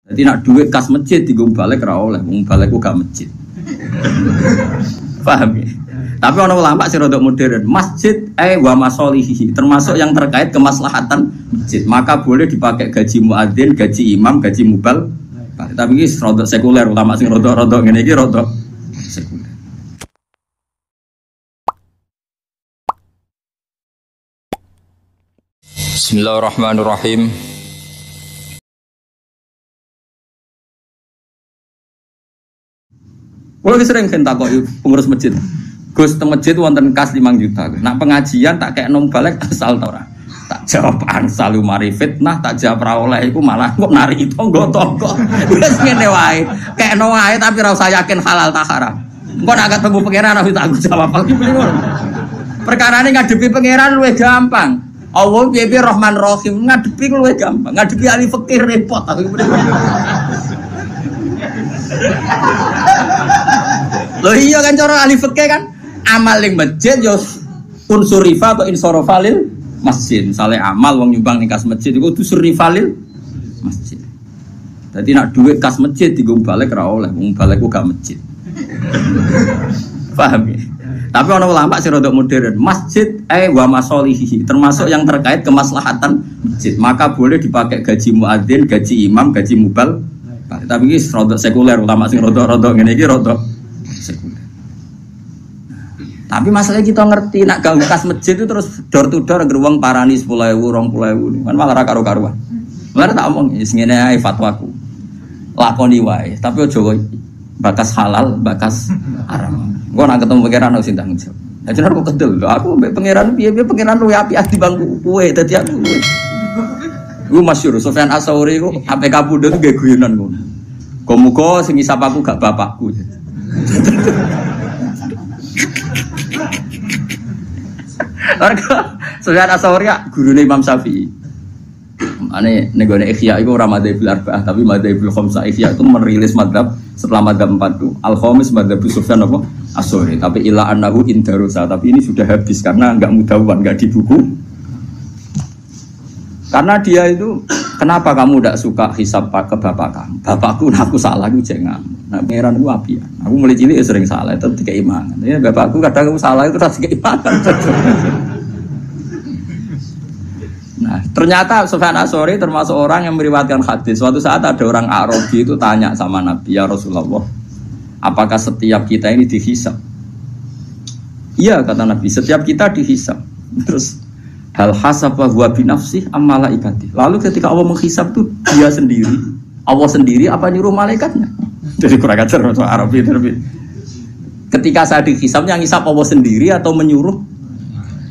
Jadi nak duit kas masjid digo balik ra oleh, wong balik ku gak masjid. Paham ya? Tapi orang ulama sih rodok modern, masjid wa masolihi, termasuk yang terkait kemaslahatan masjid, maka boleh dipakai gaji muadzin, gaji imam, gaji mubal. Tapi ini rodok sekuler, ulama sih rodok ngene iki rodok sekuler. Bismillahirrahmanirrahim. Kalau sering kan takut pengurus masjid, Gus teng masjid wonten kas 5 juta. Nak pengajian tak kayak nom balik asal tora. Tak jawab ansalu mari fitnah, tak jawab ra oleh iku malah kok nari tonggo-tonggo. Wis ngene wae. Kayak no wae tapi ra usah yakin halal tak haram. Engko nak ketemu pangeran aku tak jawab apa ngono. Perkarane ngadepi pangeran luwih gampang. Allah piye-piye Rahman Rahim ngadepi luwih gampang. Ngadepi ahli fikih repot aku. Loh iya kan cara ahli fikih kan amal ning masjid yo unsur rifa atau insorofalil masjid. Misalnya amal wong nyumbang ning kas masjid iku unsur rifalil masjid. Dadi nak duit kas masjid digo balik ra oleh, wong balik ku gak masjid. Paham ya? Tapi orang ulama sih rodok modern, masjid wa masolihi, termasuk yang terkait kemaslahatan masjid, maka boleh dipakai gaji muadzin, gaji imam, gaji mubal. Tapi ini rodok sekuler, ulama sih rodok ngene iki rodok sekuler. Tapi masalahnya kita ngerti nak gak bekas masjid itu terus door to door geruang parani 10.000, 20.000, kan malah ra karo-karuan. Bener tak omong wis ngene ae fatwaku. Lakoni wae, tapi ojo bakas halal, bakas haram. Gua nak ketemu pangeran harus tanggung jawab. Nah jenenge kok kedel. Aku mbek pangeran piye-piye pangeran luwih apik di bangku kowe dadi aku. Gue masyhur Sufyan Ats-Tsauri ku APK Pundut nggih guyonan ngono. Muga sing ngisap aku gak bapakku. Arga Sufyan Ats-Tsauri gurune Imam Syafi'i. Ane negone Ihya iku ora madzhabul arba'ah tapi madzhabul khamsah. Ihya itu merilis madzhab setelah madzhab 4 itu al-khamis madzhab Sufyan apa? Ats-Tsauri. Tapi ila annahu indarusa, tapi ini sudah habis karena enggak mudawan, enggak di buku. Karena dia itu, kenapa kamu tidak suka hisab ke bapak kamu? Bapakku aku salah, aku jangan. Nah, pangeran aku api ya. Aku mulai cilik ya sering salah, itu keimanan. Ya, bapakku kadang aku salah itu rasa keimanan. Nah, ternyata Sufyan Ats-Tsauri termasuk orang yang meriwayatkan hadis. Suatu saat ada orang Arabi itu tanya sama Nabi, ya Rasulullah, apakah setiap kita ini dihisab? Iya kata Nabi, setiap kita dihisab. Terus hal hasaba huwa binafsih am malaikati. Lalu ketika Allah menghisab itu dia sendiri, Allah sendiri apa nyuruh malaikatnya? Jadi kurang ajar orang Arabi terlebih. Ketika saya dihisab yang hisab Allah sendiri atau menyuruh?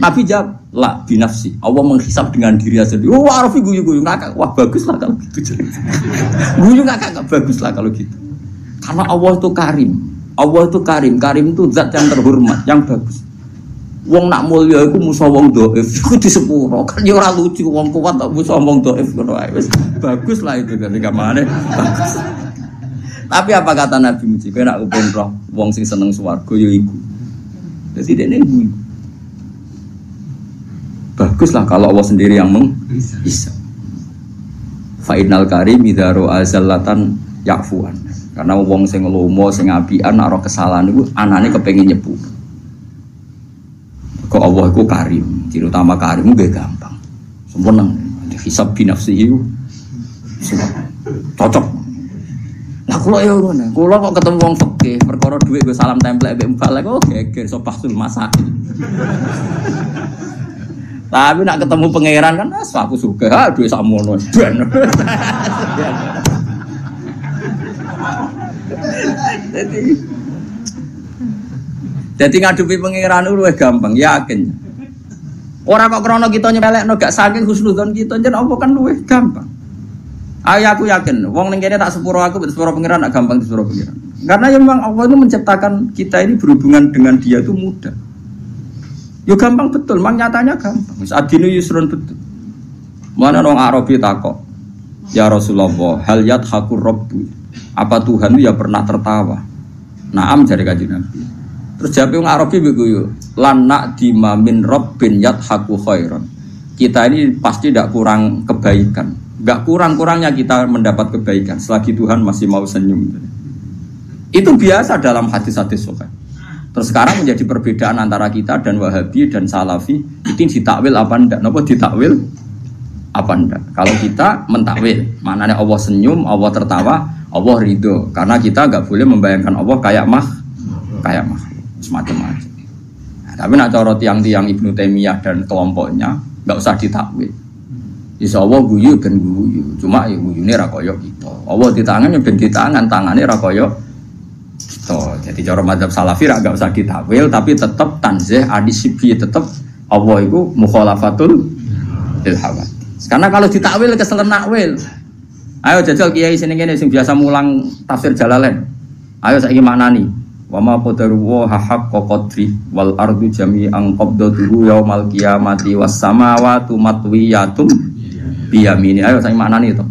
Nabi jawab, la binafsi. Allah menghisab dengan diri sendiri. Oh, Arabi guyu-guyu ngakak. Wah, baguslah kalau gitu. Guyu ngakak baguslah kalau gitu. Karena Allah itu karim. Allah itu karim. Karim itu zat yang terhormat, yang bagus. Wong nak mulya iku musuh wong dhaif. Iku disepuro. Kan ya ora lucu wong kuat tak musuh wong dhaif ngono ae. Wis baguslah itu dari kamane. Bagus. Tapi apa kata Nabi Muji? Kowe nak kepen roh wong sing seneng swarga ya iku. Dadi dene baguslah kalau Allah sendiri yang menghisab. Fa'inal karim idza ra'a zallatan ya'fuan. Karena wong sing lomo sing apian nek ora kesalahan iku anane kepengin nyepu. Kok Allah iku karim, ciri utama karim nggih gampang. Sempurna. Hisab bi nafsihi cocok. Lah kula yo ngono. Kula kok ketemu wong fikih perkara dhuwit go salam templek mbek mbalek kok geger iso pasul masak. Tapi nak ketemu pangeran kan aku suka, duwe samono ben. Jadi ngadepi pangeran luwih gampang, yakin. Ora kok krana kita nyepelekno gak saking husnudzon kita jen apa kan luwih gampang. Ayo aku yakin, wong ning kene tak sepuro aku, sepuro pangeran gak gampang sepuro pangeran. Karena memang Allah itu menciptakan kita ini berhubungan dengan dia itu mudah. Yo gampang betul, memang nyatanya gampang. Adinu yusrun betul. Mana orang Arabi takok, ya Rasulullah, hal yadhakur rabbu. Apa Tuhan itu ya pernah tertawa? Naam jare kanjeng Nabi. Terus jawab orang Arabi begitu, lan na'dima min rabbin yadhaku khairan. Kita ini pasti tidak kurang kebaikan. Enggak kurang-kurangnya kita mendapat kebaikan selagi Tuhan masih mau senyum. Itu biasa dalam hadis-hadis sahih. Terus sekarang menjadi perbedaan antara kita dan Wahabi dan Salafi, itu ditakwil apa enggak? Napa ditakwil apa enggak? Kalau kita mentakwil, maknanya Allah senyum, Allah tertawa, Allah ridho. Karena kita enggak boleh membayangkan Allah kayak semacam-macam. Nah, tapi nak cara tiang-tiang Ibnu Taimiyah dan kelompoknya enggak usah ditakwil. Insya Allah guyu dan guyu, cuma ya guyune ra kaya kita. Allah di tangan ya ben di tangan, tangannya ra kaya gitu. Jadi cara mazhab Salafi enggak usah ditakwil, tapi tetap tanzih adisibi, tetap Allah itu mukhalafatul lil hawa. Karena kalau ditakwil keselen nakwil. Ayo jajal kiai sini ngene sing biasa mulang tafsir Jalalain. Ayo saiki maknani. Wa ma qadaru haqqa qadri wal ardu jami'an qabdatuhu yaumal qiyamati was samawati matwiyatum biyamini. Ayo saiki maknani to.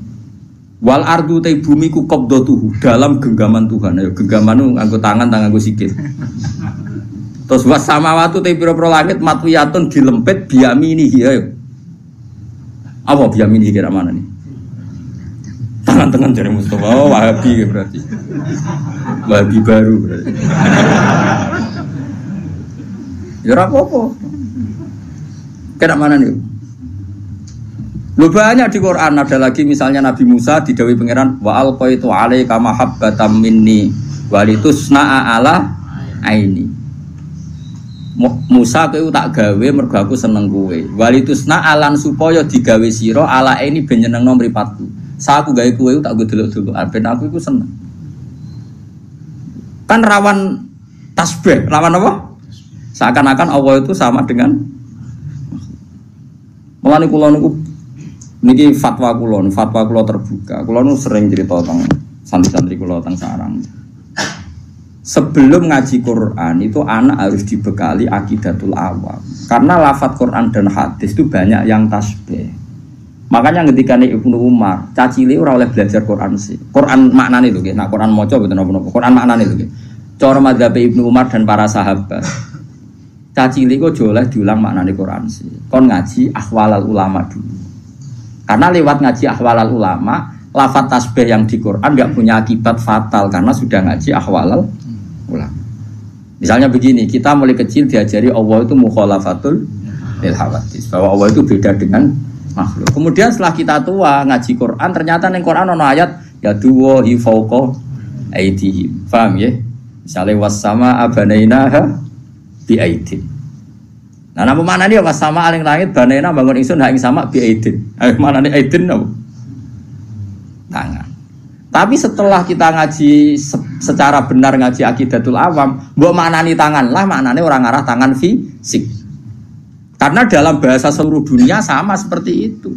Wal ardu te bumi ku qabdatuhu dalam genggaman Tuhan. Ayo genggaman nganggo tangan nganggo sikil. Terus was samawati te pira-pira langit matwiyatun dilempit biyamini ayo. Apa biyamini kira mana nih? Tangan-tangan dari Mustafa. Oh, Wahabi berarti. Wahabi baru berarti. Ya apa-apa. Kira mana nih? Lu banyak di Quran ada lagi misalnya Nabi Musa didhawuhi pangeran wa alqaitu alaika mahabbatan minni walitusna'a ala aini. Musa kowe tak gawe mergo aku seneng kowe. Walitusna alan supaya digawe sira ala aini ben nyenengno mripatku. Sa aku gawe kowe tak go delok-delok ben aku iku seneng. Kan rawan tasbih, rawan apa? Seakan-akan Allah itu sama dengan mulane kula niku niki fatwa kula terbuka. Kula nu sering cerita tentang santri-santri kula teng sarang. Sebelum ngaji Quran itu anak harus dibekali akidatul awam. Karena lafadz Quran dan hadis itu banyak yang tasbih. Makanya ketika Ibnu Umar, cacile ora oleh belajar Quran sih. Quran maknane lho nggih. Nek Quran maca mboten napa-napa. Quran maknane lho nggih. Cara mazhab Ibnu Umar dan para sahabat. Cacile kok oleh diulang maknane Quran sih. Kon ngaji ahwalal ulama dulu. Karena lewat ngaji ahwalal ulama, lafadz tasbih yang di Quran enggak punya akibat fatal karena sudah ngaji ahwalal ulama. Misalnya begini, kita mulai kecil diajari Allah itu mukhalafatul lil hawadits, bahwa Allah itu beda dengan makhluk. Kemudian setelah kita tua ngaji Quran, ternyata ning Quran ana ayat ya duwahi fauqa aidihim. Paham ya? Misalnya was-sama abanainaha bi aidin. Nah, napa maknane ya was-sama aling langit banaina bangun ingsun ha ing sama bi aidin. Maknane aidin napa? Tangan. Tapi setelah kita ngaji secara benar ngaji akidatul awam, mbok maknani tangan lah, maknane orang arah tangan fisik. Karena dalam bahasa seluruh dunia sama seperti itu.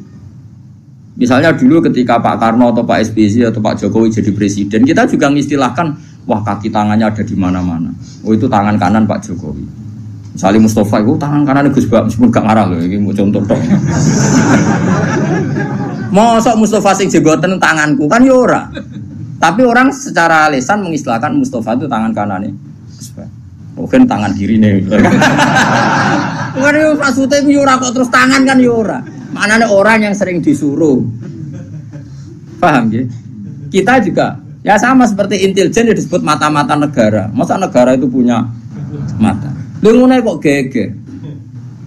Misalnya dulu ketika Pak Karno atau Pak SBY atau Pak Jokowi jadi presiden, kita juga mengistilahkan, wah kaki tangannya ada di mana-mana. Oh itu tangan kanan Pak Jokowi. Misalnya Mustafa itu tangan kanan Gus Bak, meskipun gak ngarah loh, ini mau contoh dong. Mosok Mustafa sing jenggoten tanganku kan ya ora. Tapi orang secara lisan mengistilahkan Mustafa itu tangan kanane. Mungkin tangan kirine. Ora yo maksudnya ku ora kok terus tangan kan ya ora. Maknane orang yang sering disuruh. Paham ya? Kita juga ya sama seperti intelijen yang disebut mata-mata negara. Masa negara itu punya mata? Lha ngene kok geger.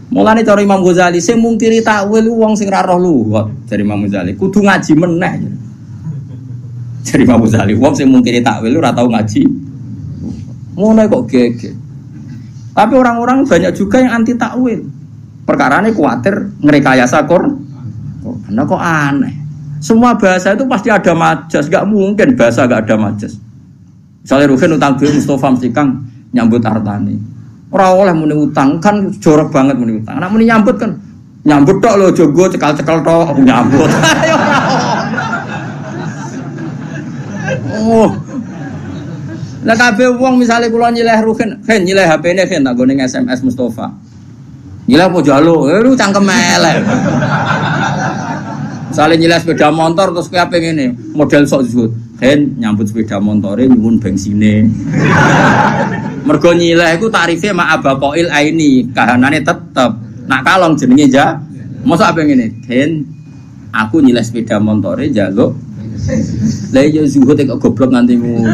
Mulane cara Imam Ghazali sing mungkiri takwil wong sing ra roh luwat dari Imam Ghazali kudu ngaji meneh. Dari Imam Ghazali wong sing mungkiri takwil ora tau ngaji. Ngono kok geger. Tapi orang-orang banyak juga yang anti takwil. Perkarane kuwatir ngrekayasa Quran. Nah kok aneh. Semua bahasa itu pasti ada majas, enggak mungkin bahasa enggak ada majas. Misalnya Ruhin utang duit Mustafa mesti Kang nyambut hartane. Ora oleh muni utang kan jorok banget muni utang. Nek muni nyambut kan nyambut tok lho jogo cekal-cekal tok nyambut. Oh. Lah kabeh wong misale kula nyileh Ruhin, nyileh HP-ne tak go ning SMS Mustafa. Nyileh apa jaluk? Lu cangkem elek. Misale nyileh sepeda motor terus kowe ape ngene, model sok zuhud. Nyambut sepeda motore nyuwun bensine. Mergo nyileh iku tarife ma'abaqail aini, kahanane tetep. Nak kalong jenenge ja. Mosok apa ngene? Aku nyileh sepeda montore njaluk. Lah ya zuhud kok goblok nganti ngono.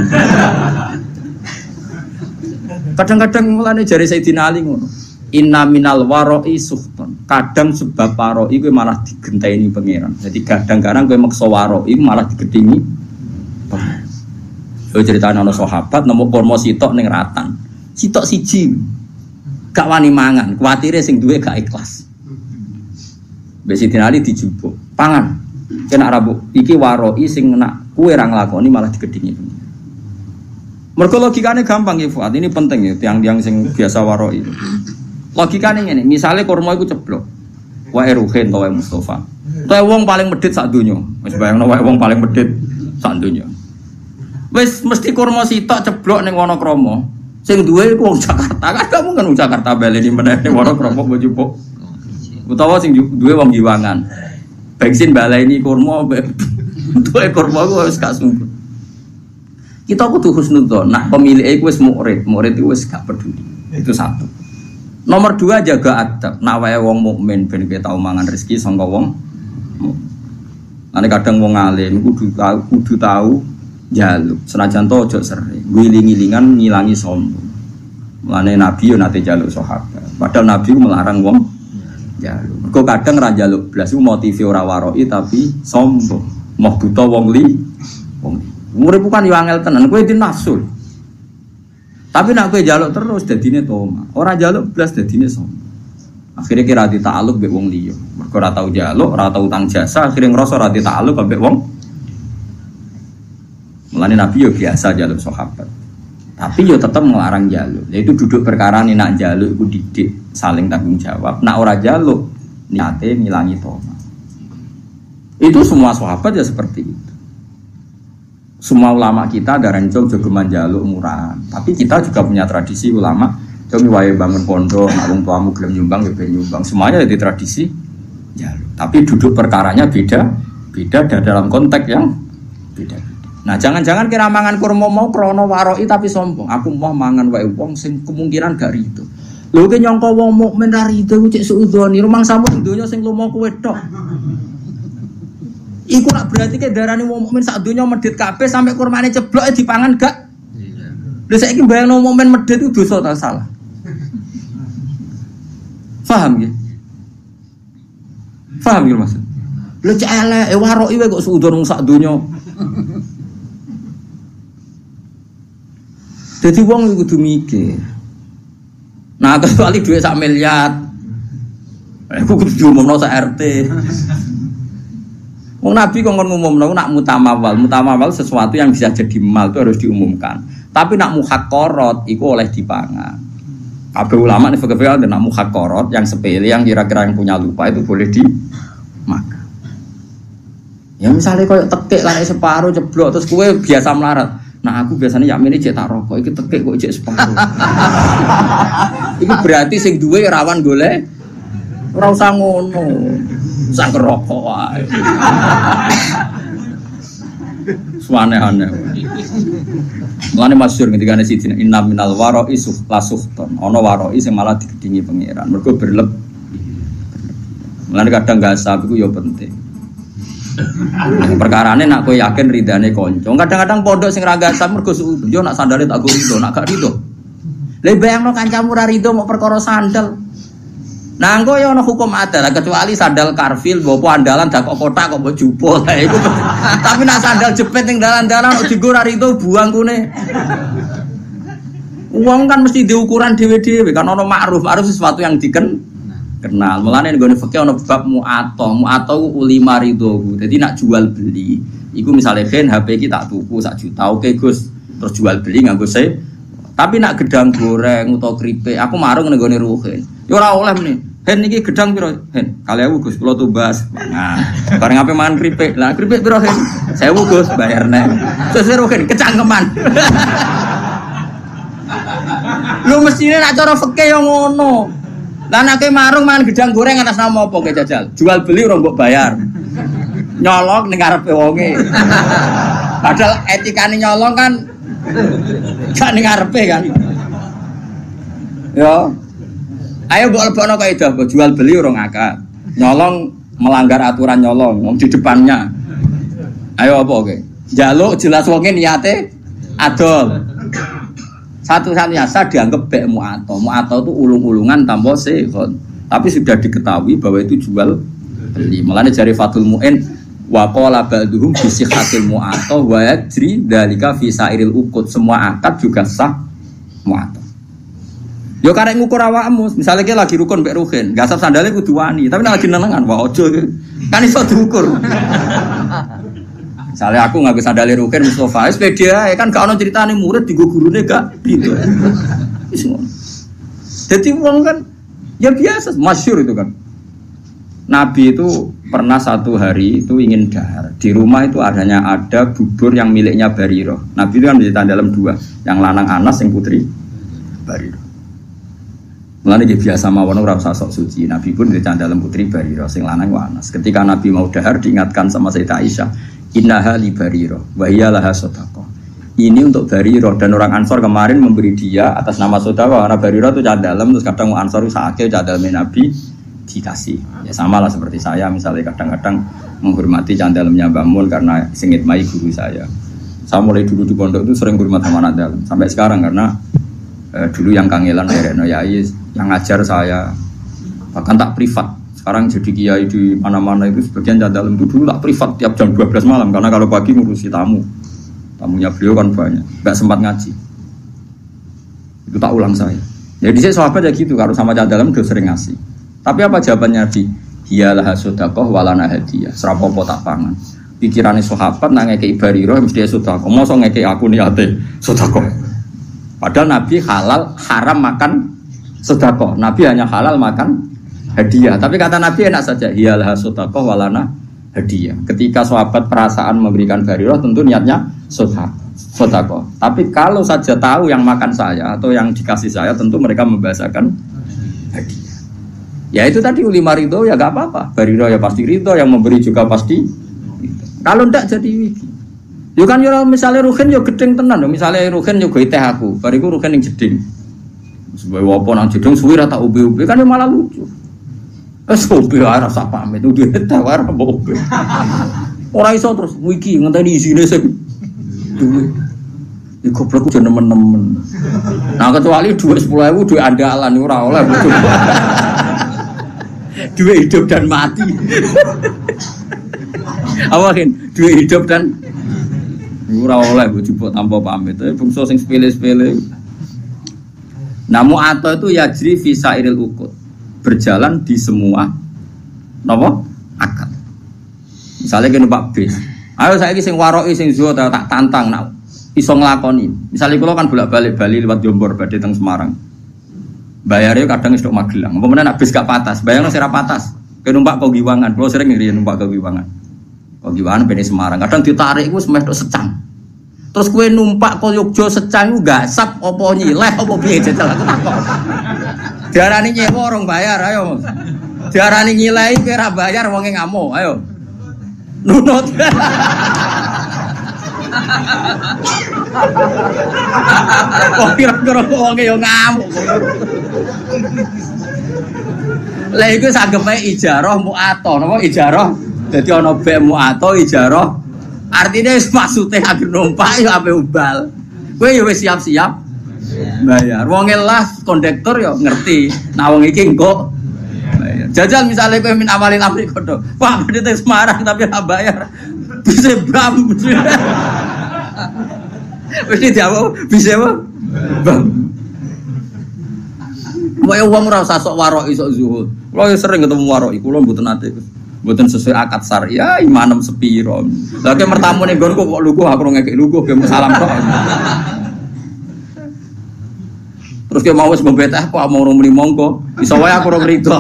Kadang-kadang mulane jare Sayyidina Ali ngono. Inna minal waroi suhton. Kadang sebab waroi kowe malah digenteni pangeran. Jadi kadang-kadang kowe maksa waroi malah digedingi pangeran. Yo critane ana sahabat nemu kurma sitok ning ratan. Sitok siji. Gak wani mangan, kuwatire sing duwe gak ikhlas. Mbek Sayyidina Ali dijupuk. Pangan. Kena rabuk iki waroi sing nak kowe ra nglakoni malah digedingi pangeran. Mergo logikane gampang ya Fuad. Ini penting ya tiang-tiang sing biasa waroi. Logikane ngene, misale kurma iku ceblok. Wae Ruhin to wae Mustofa. Wae wong paling medhit sak donya. Wis bayangno wae wong paling medhit sak donya. Wis mesti kurma sitok ceblok ning Wonokromo. Sing duwe iku wong Jakarta. Kan gak mungkin wong Jakarta baleni meneh ning Wonokromo njupuk. Utawa sing duwe wong Giwangan. Bensin baleni kurma duwe kurma iku wis gak sungguh. Kita kudu husnudzon. Nah, pemilih iku wis murid iku wis gak peduli. Itu satu. Nomor 2 jaga adab. Nak wae wong mukmin ben kowe tau mangan rezeki saka wong. Ane kadang wong alim kudu tahu njaluk. Senajan to aja sering. Ngiling-ngilingan ngilangi sombong. Mulane Nabi yo nate njaluk sahabat. Padahal Nabi melarang wong njaluk. Mergo kadang ra njaluk blas iku motive ora waroi tapi sombong. Moh buta wong li. Urip kan yo angel tenan. Kowe di nafsu. Tapi nak kowe njaluk terus dadine toma. Ora njaluk blas dadine sombong. Akhire kira ditaaluk mbek wong liya. Mergo ora tau njaluk, ora tau utang jasa, akhire ngrasa ora ditaaluk mbek wong. Mulane Nabi yo biasa njaluk sahabat. Tapi yo tetep ngelarang njaluk. Yaitu duduk perkara nek nak njaluk iku didik, saling tanggung jawab. Nak ora njaluk niate ngilangi toma. Itu semua sahabat ya seperti itu. Semua ulama kita ada rencong jogeman jaluk murahan. Tapi kita juga punya tradisi ulama. Coba wae bangun pondok, wong tuamu gelem nyumbang ya ben nyumbang. Semuanya jadi tradisi jaluk. Tapi duduk perkaranya beda dalam konteks yang beda. Nah, jangan-jangan kira mangan kurma mau krono waroi tapi sombong. Aku mau mangan wae wong sing kemungkinan gak rido. Lho ki nyangka wong mukmin ra rido ku cek suudoni. Rumang samu donya sing lumo kowe tok. Iku nak berarti ke darani wong mukmin sak donya medhit kabeh sampai kurmane ceblok dipangan gak? Lha saiki bayangno mukmin medhit itu dosa ta salah? Paham ya? Paham ya maksud? Lha cek elek waroki wae kok suudon sak donya. Jadi wong iku kudu mikir. Nah, kecuali duit 1 miliar. Aku kudu diumumno sak RT. Wong Nabi kok ngumumno nak mutamawal sesuatu yang bisa jadi mal itu harus diumumkan. Tapi nak muhaqqarat iku oleh dipangan. Kabeh ulama nek fikih ada nak muhaqqarat yang sepele yang kira-kira yang punya lupa itu boleh dimakan. Ya misalnya koyo tekek lah separuh ceblok terus kowe biasa melarat. Nah aku biasanya yakmine cek tak rokok iki tekek kok cek separuh. Iku berarti sing duwe rawan golek ora usah ngono. Sang rokok wae. Suane-ane. Mulane masyhur ngendikane Sidina inna minal waroi suhton. Ana waroi sing malah digedingi pangeran. Mergo berlebih. Mulane kadang gasab iku ya penting. Perkarane nak kowe yakin ridane kanca. Kadang-kadang pondok sing ra gasab mergo yo nak sandale tak go rido, nak gak rido. Lah bayangno kancamu ra rido mau perkara sandal. Nah, engko ya ana hukum adat kecuali sandal karfil bopo andalan dak kok kotak kok mbok jupuk. Lah iku. Tapi nek sandal jepit ning dalan-dalan kok digo ra rido buang kune. Wong kan mesti diukuran dhewe-dhewe kan ana ma'ruf sesuatu yang dikenal. Mulane nggone fikih ana bab mu'atoh ulima ridho. Dadi nak jual beli iku misale gen HP iki tak tuku 1 juta. Oke Gus, terus jual beli nganggo se. Tapi nak gedang goreng utawa kripik aku marung ning nggone Ruhin. Ya ora oleh meneh. Hen niki gedang piro? Hen, 1000 Gus, kula tumbas. Nah, bareng ape mangan kripik. Lah kripik piro, Hen? 1000 Gus, bayar nek. Sesuk Hen kecangkeman. Lu mestine nak cara fikih yo ngono. Lah nek marung mangan gedang goreng atas nama apa ke jajal? Jual beli ora mbok bayar. Nyolong ning ngarepe wonge. Padahal etikane nyolong kan gak ning ngarepe kan. Yo. Ayo mbok lebokno kaidah jual beli ora ngakak. Nyolong melanggar aturan nyolong di depannya. Ayo apa oke? Jaluk jelas wonge niate adol. Satu-satunya saya dianggap bek mu'ato. Mu'ato itu ulung-ulungan tanpa sihon. Tapi sudah diketahui bahwa itu jual beli. Mulane jari Fathul Mu'in wa qala ba'duhum bi sihhatil mu'ato wa yajri dzalika fi sairil uqud. Semua akad juga sah mu'ato. Yo karek ngukur awakmu, misalnya kita lagi rukun mbek ruhin, gasap sandale kudu wani, tapi lagi nenengan wae aja kan iso diukur. Misalnya aku nganggo sandale ruhin Mustofa, wis pede ae kan gak ono critane murid digo gurune gak gitu. Wis ngono. Dadi wong kan ya biasa, masyhur itu kan. Nabi itu pernah satu hari itu ingin dahar. Di rumah itu ada bubur yang miliknya Barirah. Nabi itu kan menjadi dalam dua, yang lanang Anas, yang putri Barirah. Mulane dia biasa mawon ora usah sok suci. Nabi pun dican dalam putri Barirah sing lanang Anas. Ketika Nabi mau dahar diingatkan sama Sayyidah Aisyah, "Innaha li Barirah wa hiya laha shadaqah." Ini untuk Barirah dan orang Ansor kemarin memberi dia atas nama sedekah. Karena Barirah itu cah dalam terus kadang Ansor sakit cah dalam Nabi dikasih. Ya samalah seperti saya misalnya kadang-kadang menghormati cah dalamnya Mbah Mun karena singit mai guru saya. Saya mulai dulu di pondok itu sering hormat sama anak dalam sampai sekarang karena dulu yang kangelan Reno Yai yang ngajar saya bahkan tak privat. Sekarang jadi kiai di mana-mana itu sebagian dalam itu dulu tak privat tiap jam 12 malam karena kalau pagi ngurusi tamunya beliau kan banyak, nggak sempat ngaji. Itu tak ulang saya. Jadi saya sahabat ya gitu, kalau sama dalam udah sering ngasih. Tapi apa jawabannya Nabi? Hiyalah sedekah walana hadiah. Serapopo tak pangan. Pikirannya sahabat nang ngekei Barirah mesti sedekah. Mosok ngekei aku niate sedekah. Padahal Nabi halal haram makan sedekah. Nabi hanya halal makan hadiah. Tapi kata Nabi enak saja. Hiyalah sedekah walana hadiah. Ketika sahabat perasaan memberikan Barirah tentu niatnya sedekah. Tapi kalau saja tahu yang makan saya atau yang dikasih saya tentu mereka membahasakan hadiah. Ya itu tadi ulima ridho ya gak apa-apa. Barirah ya pasti ridho, yang memberi juga pasti ridho. Kalau ndak jadi wiki. Yo kan yo misalnya ruhin yo gedeng tenan lho. Misale ruhin yo goe teh aku, bariku ruhin ning jeding. Sebab apa nang jeding suwi ra tak ube-ube kan yo malah lucu. Wes ube ora rasa pamit udah teh ora ube. Ora iso terus wiki ngenteni isine sing duwe. Ya goblok udah nemen-nemen. Nah kecuali duit 10.000 duit andalan ora oleh. Duit hidup dan mati. Awakin duit hidup dan ora oleh bojo tanpa pamit. Bungsu sing sepele-sepele. Namu atau itu yajri fi sairil uqud. Berjalan di semua napa? Akad. Misalnya kene Pak bis. Ayo saiki sing waroki sing zuhud tak tantang nak iso nglakoni. Misalnya kula kan bolak-balik Bali lewat Jombor badhe teng Semarang. Bayarnya kadang istok Magelang. Umpamane nek bis gak patas, bayarnya ora patas. Ke numpak kok Giwangan. Kula sering ngirian numpak ke Giwangan. Kok Giwangan bene Semarang. Kadang ditarik iku semeh tok secang. Terus kowe numpak kok Yogya secang iku gasap apa nyileh apa piye jajal aku takok. Diarani nyewa orang bayar ayo. Diarani nyileh kowe ora bayar wonge ngamuk. Ayo. Nunut. Kok kira-kira wonge yo ngamuk. Lah iku sageme ijarah mu'ato, napa ijarah? Dadi ana bek mu'ato ijarah. Artine wis maksude anggere numpak yo ape ubal. Kowe yo wis siap-siap bayar. Wonge lah kondektor yo ngerti. Nah wong iki engko bayar. Jajal misale kowe min amalin amri kodo. Pak badhe teng Semarang tapi ora bayar. Bisa bam. Mesti jawab bisa apa? Bam. Mau uang ora usah sok warok isok zuhud. Kulo sering ketemu warok iku kulo mboten ate. Mboten sesuai akad syariah imanem sepiro. Lah ke mertamu ning nggonku kok lugu aku ngekek lugu ge salam tok. Terus ke mau wis mbetah kok mau muni monggo. Iso wae aku ora rido.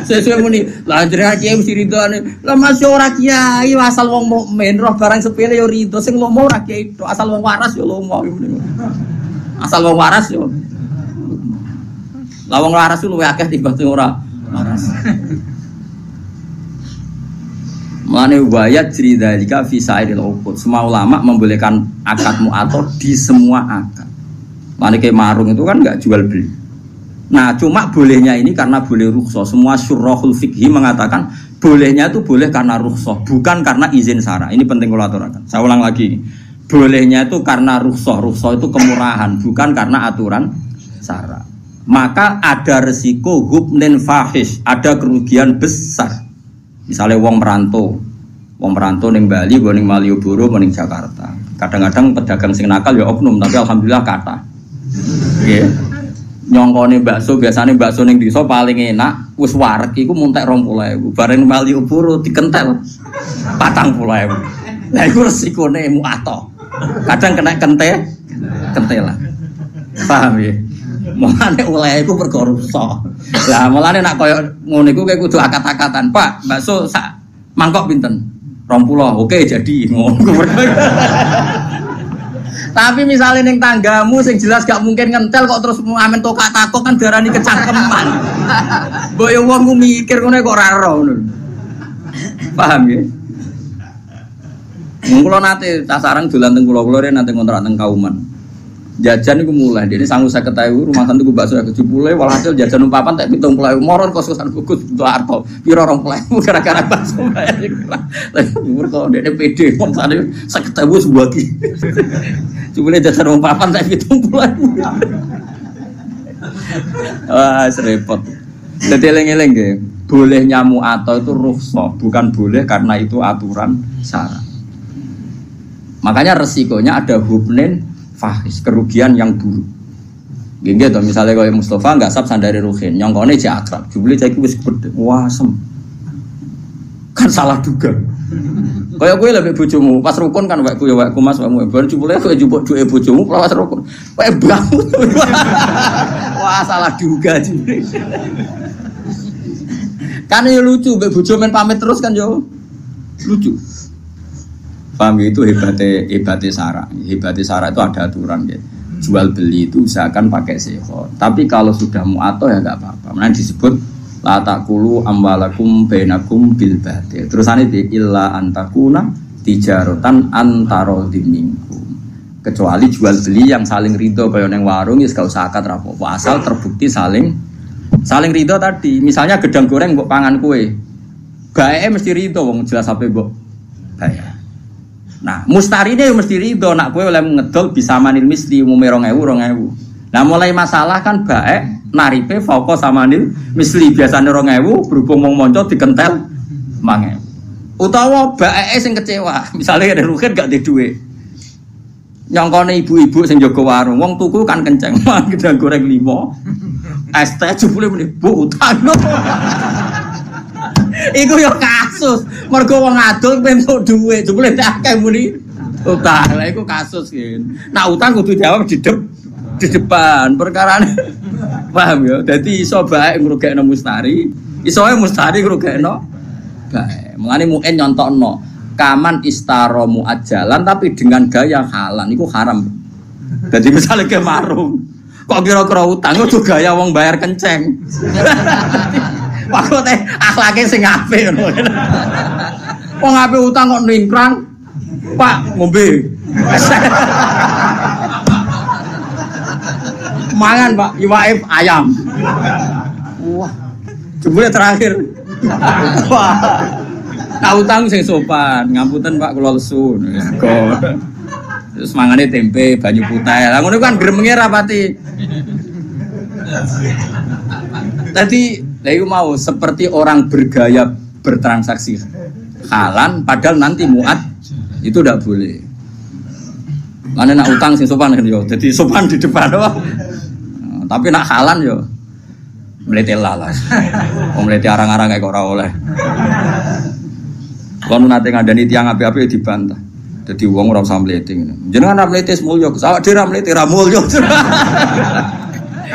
Sesuai muni, lah jenengan kiai mesti ridone. Lah masih ora kiai asal wong mukmin roh barang sepele yo rido sing lomo ora kiai tok asal wong waras yo lomo. Asal wong waras yo. Lah wong waras ku luwih akeh timbang sing ora waras. Mane wayat jridalika fi sa'iril uqud. Semua ulama membolehkan akad mu'athar di semua akad. Mane ke marung itu kan enggak jual beli. Nah, cuma bolehnya ini karena boleh rukhsah. Semua syurahul fikhi mengatakan bolehnya itu boleh karena rukhsah, bukan karena izin syara. Ini penting kalau aturakan. Saya ulang lagi. Bolehnya itu karena rukhsah. Rukhsah itu kemurahan, bukan karena aturan syara. Maka ada resiko hubnin fahish, ada kerugian besar. Misalnya wong merantau ning Bali, ning Malioboro, ning Jakarta. Kadang-kadang pedagang sing nakal ya oknum, tapi alhamdulillah kata. Nggih. Nyongkone bakso, biasane bakso ning desa paling enak, wis wareg iku muntek 20.000. Bareng Malioboro dikentel 40.000. Lah iku resikone muato. Kadang kena kentelan. Paham ya? Mulane oleh iku perkara rusak. Lah mulane nek koyo ngono iku kowe kudu akat-akatan. Pak, bakso sak mangkok pinten? 20. Oke, jadi ngono. Tapi misalnya ning tanggamu sing jelas gak mungkin ngentel kok terus amen tokak takok kan darani kecangkeman. Mbok yo wong ku mikir ngono kok ora ero ngono. Paham ya? Kula nate tasarang dolan teng kula nate ngontrak teng Kauman. Jajan iku mulai dene 150.000 rumahan tuku bakso 70 walhasil jajan umpapan tak 70.000 moron kosan bagus untuk Arto. Piro 20.000 gara-gara bakso bayar iku. Lah mergo dene PD wong sane 50.000 sebagi. Cuma jajan umpapan tak 70.000. Wah, repot. Dadi eling-eling nggih. Boleh nyamu atau itu rukhsah, bukan boleh karena itu aturan syara. Makanya resikonya ada hubnin fahis, kerugian yang buruk. Gini tuh misalnya kalau Mustafa nggak sab sandari Ruhin, nyongkone aja akrab, jubli saya wis gede, wasem, kan salah juga. Kayak gue lebih bojomu, pas rukun kan wakku ya wakku mas wakmu, baru jubli aku jubuk dua bojomu, pas rukun, kayak bangun, wah salah juga jubli. Kan ya lucu, bojo main pamit terus kan yo, lucu. Paham itu hebatnya syara. Hebatnya syara itu ada aturan ya. Jual beli itu usahakan pakai seho. Tapi kalau sudah mu'atoh ya enggak apa-apa. Mana disebut la taqulu amwalakum bainakum bil batil. Terusane di illa antakuna tijaratan antara minkum. Kecuali jual beli yang saling ridho kaya ning warung ya gak usah akad rapopo. Asal terbukti saling ridho tadi. Misalnya gedang goreng mbok pangan kue. Baeke mesti ridho wong jelas ape mbok bayar. Nah, mustari ini mesti ridho nak kowe oleh ngedol bisa manil misli umume 2.000. Nah, mulai masalah kan baik naripe fauqa samanil misli biasane 2.000 berhubung wong monco dikentel 5.000. Utawa baeke sing kecewa, misalnya ada rugen gak duwe dhuwit. Nyongkone ibu-ibu sing jaga warung, wong tuku kan kenceng, gedang goreng 5. Es teh jebule muni, "Bu, utang." Iku yo kasus, mergo wong adol pentuk dhuwit, jebule akeh muni utang. Lah iku kasus kan. Nah utang kudu jawab di depan perkarane. Paham ya? Dadi iso bae ngrugekno mustari, iso ae mustari ngrugekno bae. Mulane muen nyontokno kaman istara muajalan tapi dengan gaya halal niku haram. Dadi misalnya ke marung, kok kira-kira utang itu gaya wong bayar kenceng. Maksudnya akhlaknya sing apik ngono. Wong apik utang kok ningkrang. Pak, ngombe. Mangan, Pak, iwake ayam. Wah. Jebule terakhir. Wah. Nah, utang sing sopan. Ngapunten, Pak, kula lesu. Terus mangane tempe, banyu putih. Lah ngono kan gremenge rapati. Tadi iku mau seperti orang bergaya bertransaksi halan padahal nanti muat itu tidak boleh. Mana nak utang sing sopan kan yo. Jadi sopan di depan doang. Tapi nak halan yo mlete lalas. Wong mlete arang-arang kok ora oleh. Kono nate ngandani tiyang api-api dibantah. Dadi wong ora usah mlete ngene. Jenengan ra mlete mulya, awak dhewe ra mlete ra mulya.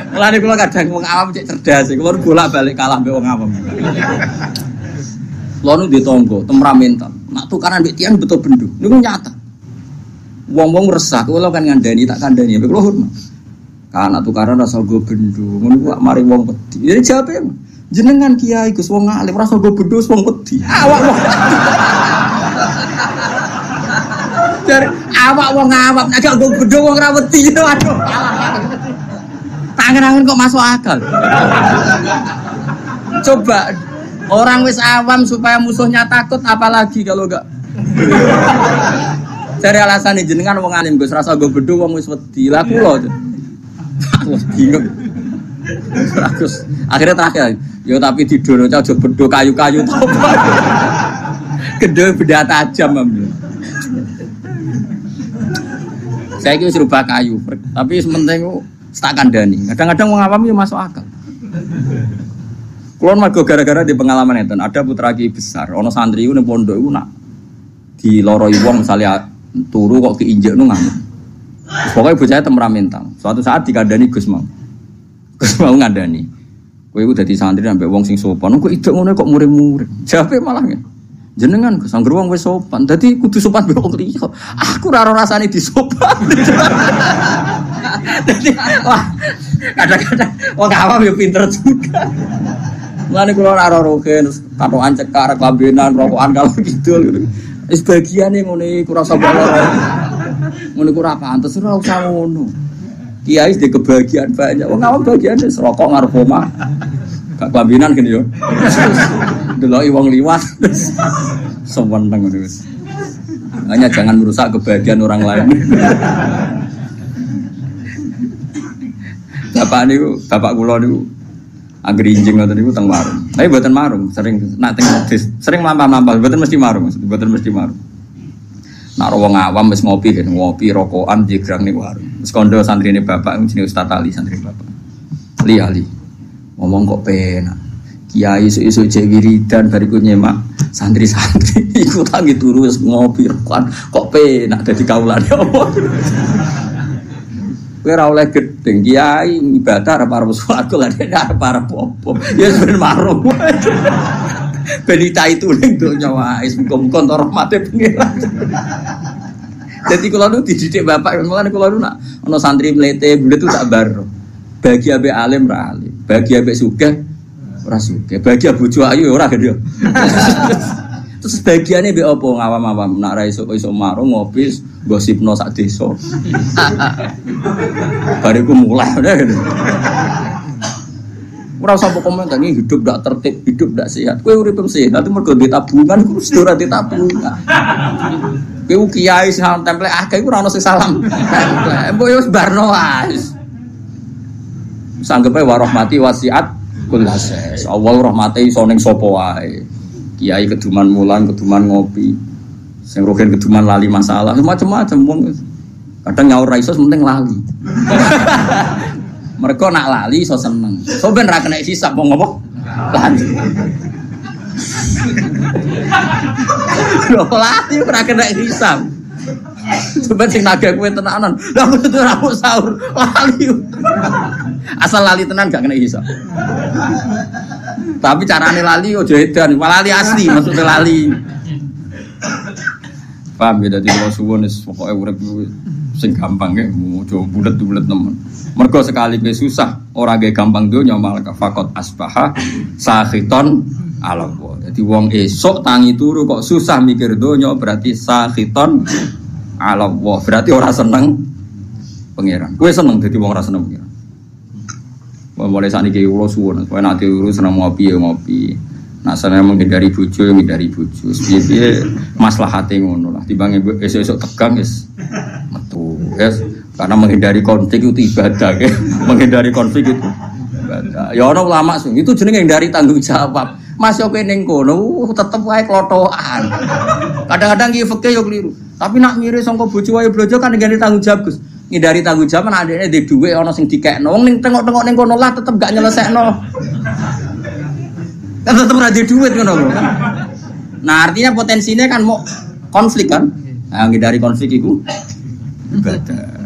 Mulane kula kadang wong awam cek cerdas, kula bolak-balik kalah mbek wong awam. Kula nu ditonggo temperamental. Nak tukaran mbek tiyang betul bendho. Niku nyata. Wong-wong resah, kula kan ngandani tak kandhani, mbek kula hormat. Kana tukaran rasa go bendho, ngono ku mari wong wedi. Ya jawabe jenengan kiai Gus wong alim rasa go bendho wong wedi. Awak wong. Dari awak wong awam nek go bendho wong ra wedi. Aduh. Angin-angin kok masuk akal. Coba orang wis awam supaya musuhnya takut, apalagi kalau enggak. Cari alasan jenengan wong alim Gus rasa go bedho wong wis wedi. Lah kula. Wah bingung. Terus akhirnya terakhir, yo tapi tidur aja bedho kayu-kayu to. Gede benda tajam ambil. Saya kira serba kayu, tapi sementing tak kandani. Kadang-kadang wong awam yo masuk akal. Kulon mergo gara-gara di pengalaman itu, ada putra kiai besar, ono santri itu ning pondok itu nak diloroi wong misalnya turu kok keinjek nu ngamuk. Pokoknya bocahnya temperamental. Suatu saat dikandani Gus mau ngandani. Kowe iku dadi santri ambek wong sing sopan. Kok idek ngono kok murid-murid. Jawabe malah jenengan Gus anggere wong wis sopan. Dadi kudu sopan mbek wong liya. Aku ora rasane disopan. Dadi wah kadang-kadang wong awam yo pinter juga. Mulane kula ora rogen katokan cekak klambenan rokokan kalau gitu. Wis bagiane ngene iku rasa bolor. Ngono iku ora pantes ora usah ngono. Kiai di kebahagiaan banyak. Wong awam bagiane rokok ngarep omah. Gak klambenan gini yo. Deloki wong liwat. Seneng ngono wis. Hanya jangan merusak kebahagiaan orang lain. Bapak kula niku anggere injing ngoten niku teng warung. Tapi mboten marung, sering nak teng sering lampah-lampah, mboten mesti marung, mboten mesti marung. Nak wong awam wis ngopi rokokan jegrang ning warung. Wis kondo santrine bapak jenenge Ustaz Ali santri bapak. Ali. Ngomong kok penak. Kiai isu-isu cek wiridan bariku nyemak santri-santri iku tangi turu wis ngopi rokokan kok penak dadi kaulane apa. Kowe ora oleh gedeng kiai ibadah arep swarga lan arep apa. Ya ben marung. Ben itu ning donya wae muga-muga entuk rahmate pengiran. Dadi kula nu dididik bapak mulane kula nu nak ana santri mlete bulet tu tak bar. Bagi ambek alim ra alim, bagi ambek sugih ora sugih, bagi bojo ayu ora gedhe. Terus bagiane mbek apa ngawam-awam nak ra iso marung ngopi gosipno sak desa. Bariku mulai udah. Ora usah komentar ini hidup ndak tertib, hidup ndak sehat. Kowe urip sehat itu mergo duwe tabungan kudu ora duwe tabungan. Kowe kiai sing templek akeh iku ora ono sing salam. Mbok yo barno wae. Sanggepe wa rahmati wasiat kullas. Allah rahmate iso ning sapa wae. Kiai keduman mulan, keduman ngopi. Sing rogen keduman lali masalah, macam-macam wong. Kadang nyaur ra iso penting lali. Mereka nak lali iso seneng. So ben ra kena hisab wong apa? Lali. Lali ora kena hisab. Coba sing naga kowe tenanan. Lah kudu ora sahur lali. Asal lali tenan gak kena hisab. Tapi carane lali ojo edan, lali asli maksudnya lali. Paham ya, dadi kula suwun wis pokoke urip sing gampang nggih, ojo bulet-bulet nemen. Mergo sekali kowe susah, ora ge gampang donya malah fakot asbaha sakhiton ala Allah. Dadi wong esuk tangi turu kok susah mikir donya berarti sakhiton ala Allah. Berarti ora seneng pangeran. Kowe seneng dadi wong ora seneng pangeran. Mulai saniki kula suwun, kowe nek turu seneng ngopi ya ngopi. Nak seneng menghindari bojo ya menghindari bojo. Piye-piye maslahate ngono lah. Timbang esuk-esuk tegang wis metu. Yes. Karena menghindari konflik itu ibadah ya. Menghindari konflik itu ibadah. Ya ana ulama sing itu jenenge menghindari tanggung jawab. Mas yo ning kono tetep wae klotokan. Kadang-kadang ki fikih yo keliru. Tapi nak ngire sangka bojo wae blojo kan menghindari tanggung jawab, Gus. Ngindari tanggung jawab nek adekne ndek dhuwit ana sing dikekno. Wong ning tengok-tengok ning kono lah tetep gak nyelesekno. Kan tetep ora ndek dhuwit ngono kan. Nah, artinya potensinya kan mau konflik kan. Nah, ngindari konflik iku ibadah.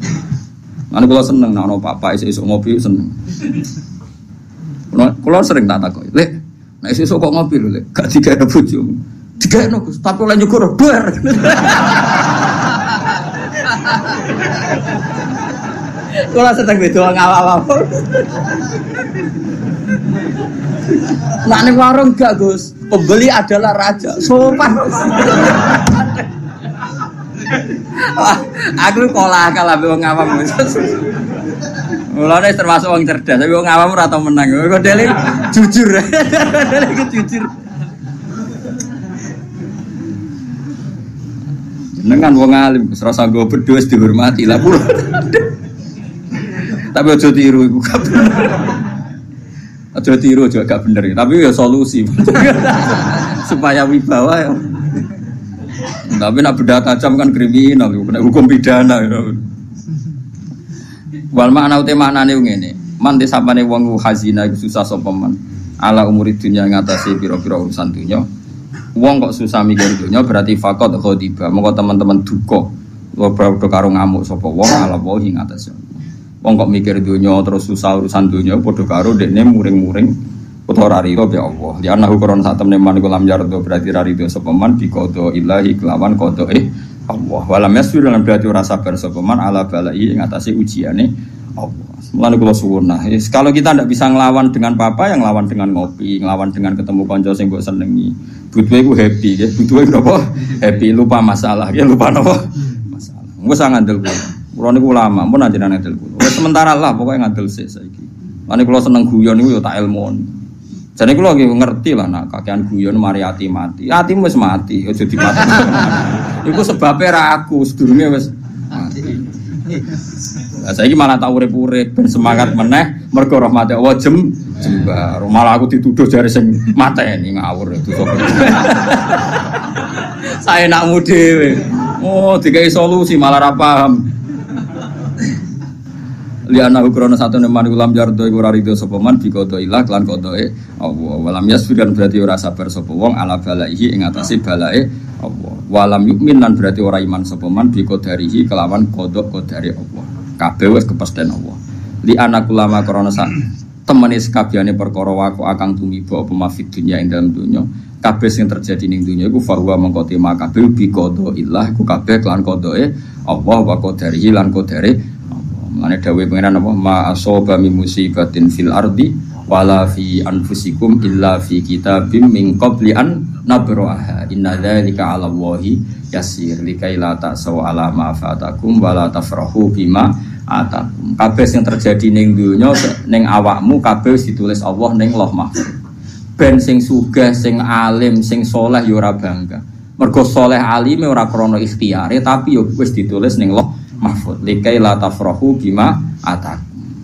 Mana kalau seneng, nak papa esok ngopi seneng. Kalau sering tak takut, lek, nak esok kok ngopi lek, gak tiga ada bujuk, tiga ada Gus, tapi lanjut kurang ber. Kalau sedang betul ngawal-ngawal. Nak ning warung gak Gus, pembeli adalah raja, sopan. Aku kalah wong awam. Mulane termasuk wong cerdas, tapi wong awam ora tau menang. Kok dele jujur. Dele jujur. Dengan wong alim, serasa gue berdua dihormati lah pula. Tapi aja tiru, iku gak bener. Aja tiru juga gak bener. Tapi ya solusi supaya wibawa ya. Tapi nak beda tajam kan kriminal, kena hukum pidana. Wal makna uti maknane ngene. Man disapane wong hazina iku susah sapa man. Ala umuri dunya ngatasi pira-pira urusan dunya. Wong kok susah mikir dunya berarti fakot khodiba. Monggo teman-teman duka. Padha karo ngamuk sapa wong ala wae ing atas. Wong kok mikir dunya terus susah urusan dunya padha karo dekne muring-muring utawa rarido be Allah. Ya anahu koron sak temne man kulam yardo berarti rarido sapa man bi qada ilahi kelawan qadae Allah. Walam yasfir lan berarti ora sabar sapa man ala balai ing atase ujiane Allah. Mulane kula suwun nah, kalau kita ndak bisa nglawan dengan papa yang nglawan dengan ngopi, nglawan dengan ketemu kanca sing mbok senengi. Butuhe ku happy ya, butuhe napa? Happy, lupa masalah, ya lupa napa? Masalah. Wes ngandel kula. Kula niku ulama, mun anjenengan ngandel kula. Wes sementara lah pokoke ngandel sik saiki. Mane kula seneng guyon niku ya tak ilmoni. Jane kula nggih ngerti lah nak kakean guyon mari ati mati. Atimu wis mati, aja dimati. Iku sebabe ra aku, sedurunge wis mati. Lah saiki malah tak urip-urip ben semangat meneh mergo rahmate Allah jembar. Malah aku dituduh jare sing mateni ngawur itu kok. Saya nakmu dhewe. Oh, dikai solusi malah ra paham. Liana ukrono satu neman ulam jardo iku ora rido sapa man bi qada ilah lan qadae Allah. Walam yasfiran berarti ora sabar sapa wong ala balaihi ing atase balae Allah. Walam yukmin lan berarti ora iman sapa man bi qadarihi kelawan qada qadare Allah. Kabeh wis kepesten Allah. Li anak ulama krana sak temene sakabehane perkara waku akang tumiba apa mafid dunya ing dalam dunya. Kabeh sing terjadi ning dunya iku fahuwa mengko tema kabeh bi qada ilah iku kabeh kelan qadae Allah wa qadarihi lan qadare. Mane dawuh pengenan apa ma asaba min musibatin fil ardi wala fi anfusikum illa fi kitabim min qabli an nabraha inna dzalika 'ala Allahi yasir likai la ta'saw 'ala ma fatakum wala tafrahu bima atakum. Kabeh sing terjadi ning donya ning awakmu kabeh ditulis Allah ning Lauh Mahfuz. Ben sing sugih, sing alim, sing saleh ya ora bangga. Mergo saleh alime ora krana ikhtiyare tapi ya wis ditulis ning Lauh Mahfud likai la tafrahu bima atak.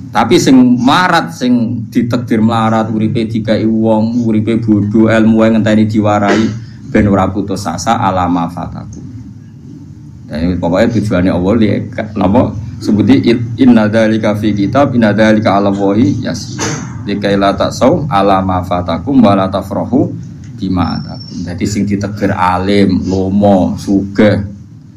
Tapi sing marat sing ditakdir melarat uripe dikai wong uripe bodho ilmu wae ngenteni diwarai ben ora putus asa alama fataku. Dan pokoknya tujuannya Allah li napa sebuti inna dzalika fi kitab inna dzalika 'ala Allahi yasir likai la tasau alama fatakum wa la tafrahu bima atakum. Dadi sing ditakdir alim, lomo, sugih,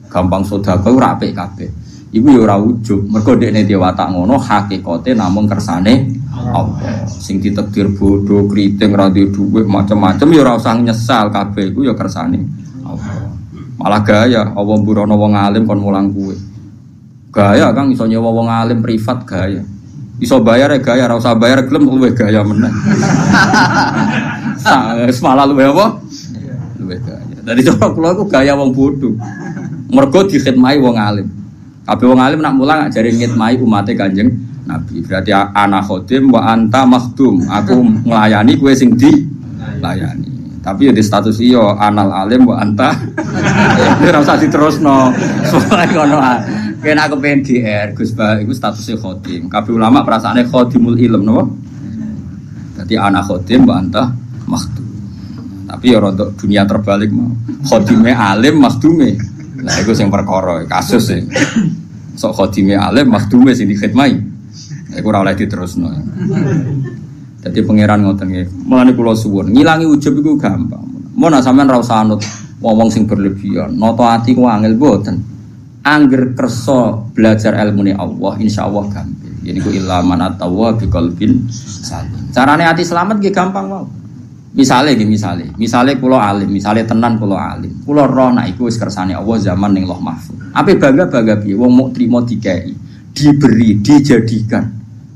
gampang sedekah ora apik kabeh. Iku ya ora ujug, mergo dekne dhewe watak ngono hakikate namung kersane Allah. Sing ditakdir bodho, kriting, ra duwe dhuwit, macam-macam ya ora usah nyesal kabeh iku ya kersane Allah. Malah gaya Allah mburono wong alim kon mulang kuwe. Gaya Kang iso nyewa wong alim privat gaya. Iso bayar ya gaya, ora usah bayar gelem luwih gaya meneh. Semalah luwih apa? Luwih gaya. Dadi cara kula iku gaya wong bodho. Mergo dikhidmati wong alim. Kabeh wong alim nak mulang ajare ngitmai umate Kanjeng Nabi. Berarti ana khodim wa anta makhdum. Aku nglayani kowe sing dilayani. Tapi ya di status iyo anal alim wa anta. Ora usah diterusno. Soale ngono ae. Kena aku pengen GR Gus Ba iku statusnya khodim. Kabeh ulama perasaane khodimul ilm napa? Dadi ana khodim wa anta makhdum. Tapi ya untuk dunia terbalik mau. Khodime alim makhdume. Nah itu yang perkara kasus sih. Sok khodime alim makhdume sing dikhidmati. Iku ora oleh diterusno. Dadi pangeran ngoten nggih. Mulane kula suwun, ngilangi ujub iku gampang. Mun sampean ra usah anut ngomong sing berlebihan. Nata ati ku angel mboten. Angger kersa belajar ilmune Allah insyaallah gampang. Jadi ku ilaman atawa bi qalbin salim. Carane ati selamat nggih gampang wae. Misale kula alim, misale tenan kula alim. Kula roh nek iku wis kersane Allah zaman ning Lauh Mahfuz. Ape bangga-bangga piye wong muk trimo dikai, diberi, dijadikan,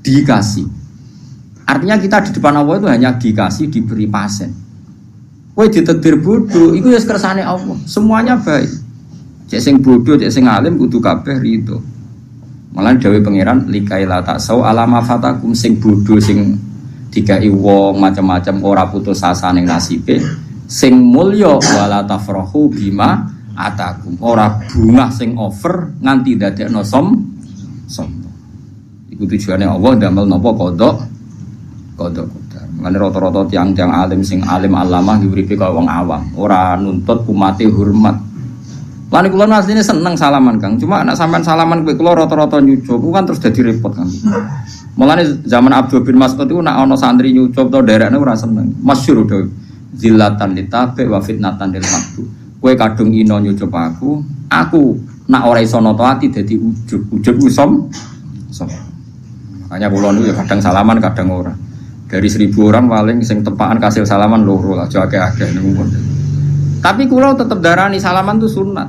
dikasih. Artinya kita di depan Allah itu hanya dikasih, diberi pasen. Kowe ditakdir bodoh, iku wis kersane Allah. Semuanya baik. Cek sing bodoh, cek sing alim kudu kabeh rido. Malah dawuh pangeran likaila taksau alama fatakum sing bodho sing dikai wong macam-macam ora putus asa ning nasibe sing mulya wala tafrahu bima atakum ora bungah sing over nganti dadekno sombong. Iku tujuane Allah damel napa kodok. Mane rata-rata tiang-tiang alim sing alim alamah diuripe kaya wong awam, ora nuntut umate hormat. Lan kula asline seneng salaman Kang, cuma anak sampean salaman kowe kula rata-rata nyucup kan terus dadi repot Kang. Mulane zaman Abdul bin Mas'ud itu nak ana santri nyucup to derekne ora seneng. Masyhur do zillatan litabe wa fitnatan lil maqdu. Kowe kadung ino nyucup aku nak ora iso nata ati dadi ujub som. Makanya kula niku ya kadang salaman kadang ora. Dari 1000 orang paling sing tepaan kasil salaman loro lah, aja akeh-akeh niku. Tapi kula tetep darani salaman itu sunat.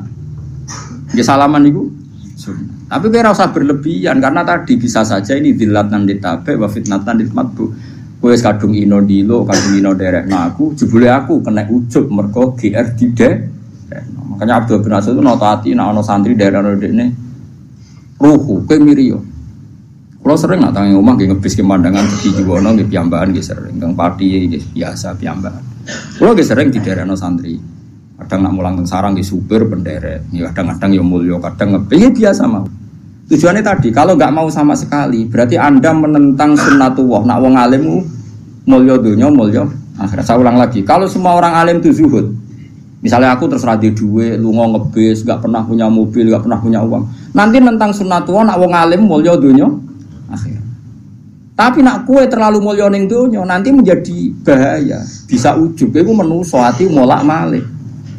Nggih salaman niku sunat. Tapi kowe ora usah berlebihan karena tadi bisa saja ini dilatan ditabe wa fitnatan ditmatbu. Kowe wis kadung ino dilo, kadung ino derekno aku, jebule aku kena ujub mergo GR dide. Makanya Abdul bin Mas'ud itu nata ati nek ana santri derekno dekne ruhu kowe miriyo. Kalau sering nak tangi omah nggih ngebis pemandangan di Jiwono nggih piyambakan nggih sering, Kang Pati nggih biasa piyambakan. Kulo nggih sering diderekno santri. Kadang nak mulang teng sarang nggih supir penderek, ya kadang-kadang ya mulya, kadang ngebis biasa mau. Tujuannya tadi, kalau enggak mau sama sekali, berarti Anda menentang sunnatullah. Nak wong alim mulya dunya, mulya akhirat. Saya ulang lagi, kalau semua orang alim itu zuhud. Misalnya aku terus radi duwe, lunga ngebis, enggak pernah punya mobil, enggak pernah punya uang. Nanti nentang sunnatullah nak wong alim mulya dunya akhir. Tapi nak kue terlalu mulya ning donya nanti menjadi bahaya, bisa ujub. Iku menungso ati molak-malik.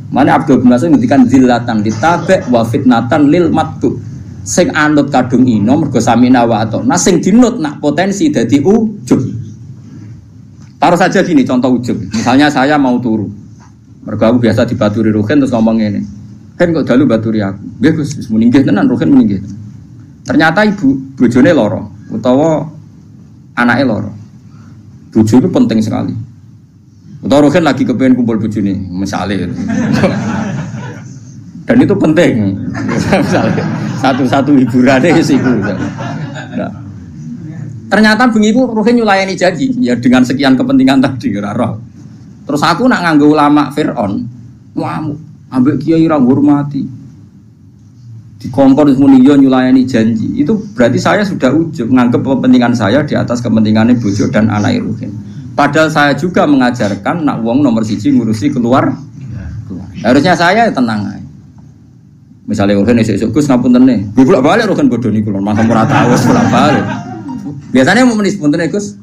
Mane Abdul bin Mas'ud ngendikan zillatan ditabe wa fitnatan lil matbu. Sing anut kadung ino mergo samina wa atona, sing dinut nak potensi dadi ujub. Taruh saja gini contoh ujub. Misalnya saya mau turu. Mergo aku biasa dibaturi Ruhin terus ngomong ngene. Kan kok dalu baturi aku. Nggih Gus, wis muningih tenan Ruhin muningih. Ternyata ibu bojone lara utawa anake lara. Bojo itu penting sekali. Utawa Ruhin lagi kepengen kumpul bojone, misale. Dan itu penting. Misalnya satu-satu hiburannya iku. Nah. Ternyata bengi ku Ruhin nyulayani janji ya dengan sekian kepentingan tadi ora roh. Terus aku nak nganggo ulama Fir'aun, ngamuk, ambek kiai ra ngurmati. Dikongkon semuniyo nyulayani janji. Itu berarti saya sudah ujub menganggap kepentingan saya di atas kepentingannya bojo dan anak Ruhin. Padahal saya juga mengajarkan nak wong nomor 1 ngurusi keluar. Harusnya saya tenang aja. Misalnya Ruhin esuk-esuk Gus ngapunten nih. Gue bolak-balik Ruhin bodoni kula, mangsa ora tau bolak-balik. Biasanya mau menis punten Gus.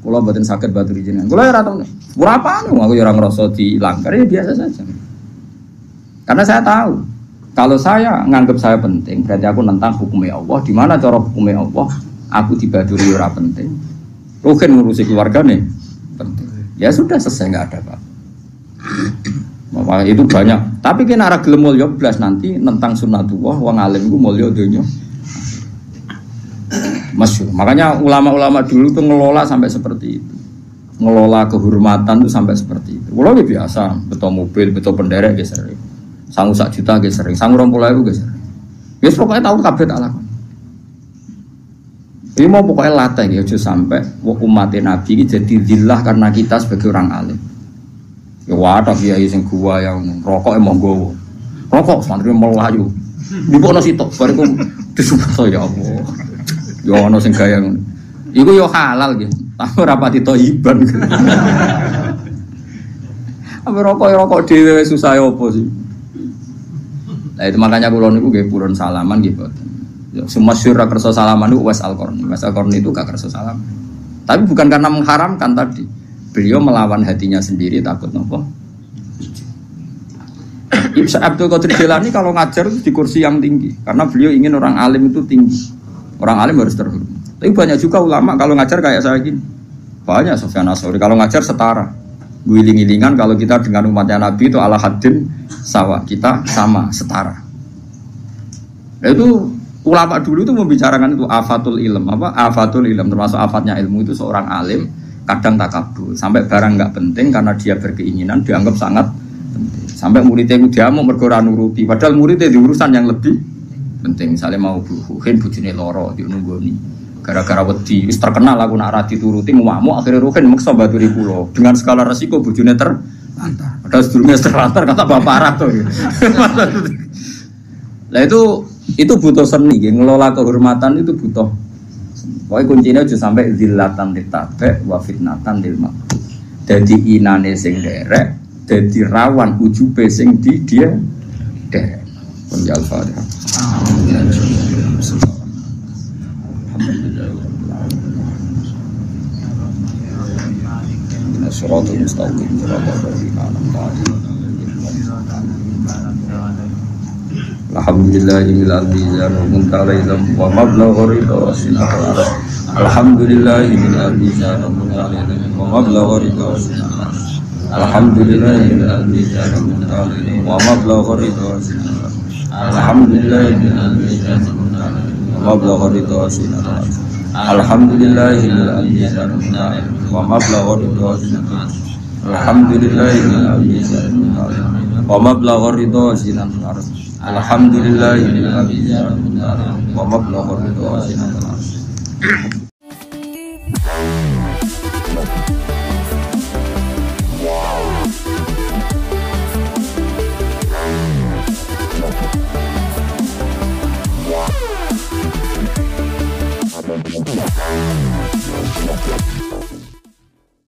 Kula mboten saged baturi jenengan. Kula ora tau. Berapaan aku ya ora ngrasa dilanggar ya biasa saja. Karena saya tahu kalau saya nganggap saya penting, berarti aku nentang hukumnya Allah. Di mana cara hukumnya Allah? Aku dibaduri ora penting. Ruhin ngurusi keluarga nih penting. Ya sudah selesai nggak ada apa. Itu banyak. Tapi kena arah gelem mulya blas nanti nentang sunnatullah wong alim iku mulya donya. Masyhur. Makanya ulama-ulama dulu tuh ngelola sampai seperti itu. Ngelola kehormatan tuh sampai seperti itu. Kulo biasa, betul mobil, betul penderek ge sering. Sangu 1 juta ge sering, sangu 20.000 ge sering. Wis pokoke tau kabeh tak lakon. Ini mau pokoknya latih ya, aja sampai umat Nabi ini jadi zillah karena kita sebagai orang alim. Ya wadah kiai sing gua yang rokok emang gowo. Rokok santri melayu. Dipono sitok bariku disumpah ya Allah. Ya ono sing gaya ngono. Iku yo halal nggih. Tapi ora pati thayyiban. Apa rokok dhewe susah opo sih? Nah itu makanya kula niku nggih purun salaman nggih boten. Ya semasyhur kersa salaman niku Uwais Al-Qarni. Uwais Al-Qarni itu gak kersa salaman. Tapi bukan karena mengharamkan tadi. Beliau melawan hatinya sendiri takut nopo. Ibnu Abdul Qadir Jilani kalau ngajar di kursi yang tinggi karena beliau ingin orang alim itu tinggi. Orang alim harus terhormat. Tapi banyak juga ulama kalau ngajar kayak saya gini. Banyak Sufyan Ats-Tsauri kalau ngajar setara. Guling-gilingan kalau kita dengan umatnya Nabi itu ala haddin sawa, kita sama setara. Itu ulama dulu itu membicarakan itu afatul ilm, apa? Afatul ilm termasuk afatnya ilmu itu seorang alim kadang takabur sampai barang enggak penting karena dia berkeinginan dianggap sangat penting. Sampai muridnya itu diamuk mergo ora nuruti, padahal muridnya di urusan yang lebih Penting misalnya mau Ruhin bojone loro di nunggoni. Gara-gara wedi wis terkenal aku nak ra dituruti ngamuk akhirnya Ruhin maksa baturi kula. Dengan skala resiko bojone terlantar. Padahal sedurunge terlantar kata bapak Arab to. Lah itu butuh seni, ngelola kehormatan itu butuh. Pokoknya kuncinya aja sampai zillatan litabek wa fitnatan lil maqbul. Dadi inane sing derek, dadi rawan ujube sing di dia derek. Penjal Fatihah. Suratul mustaqim suratul ladzina an'amta 'alaihim. Alhamdulillahil azizan muntalam wa mablaghu ridha. Alhamdulillahil azizan muntalam wa mablaghu ridha. Alhamdulillahil azizan muntalam wa mablaghu ridha. Alhamdulillahil azizan muntalam wa mablaghu ridha. Alhamdulillahil azizan muntalam wa mablaghu ridha. Alhamdulillahil azizan muntalam wa mablaghu ridha. Alhamdulillahil azizan muntalam wa mablaghu ridha.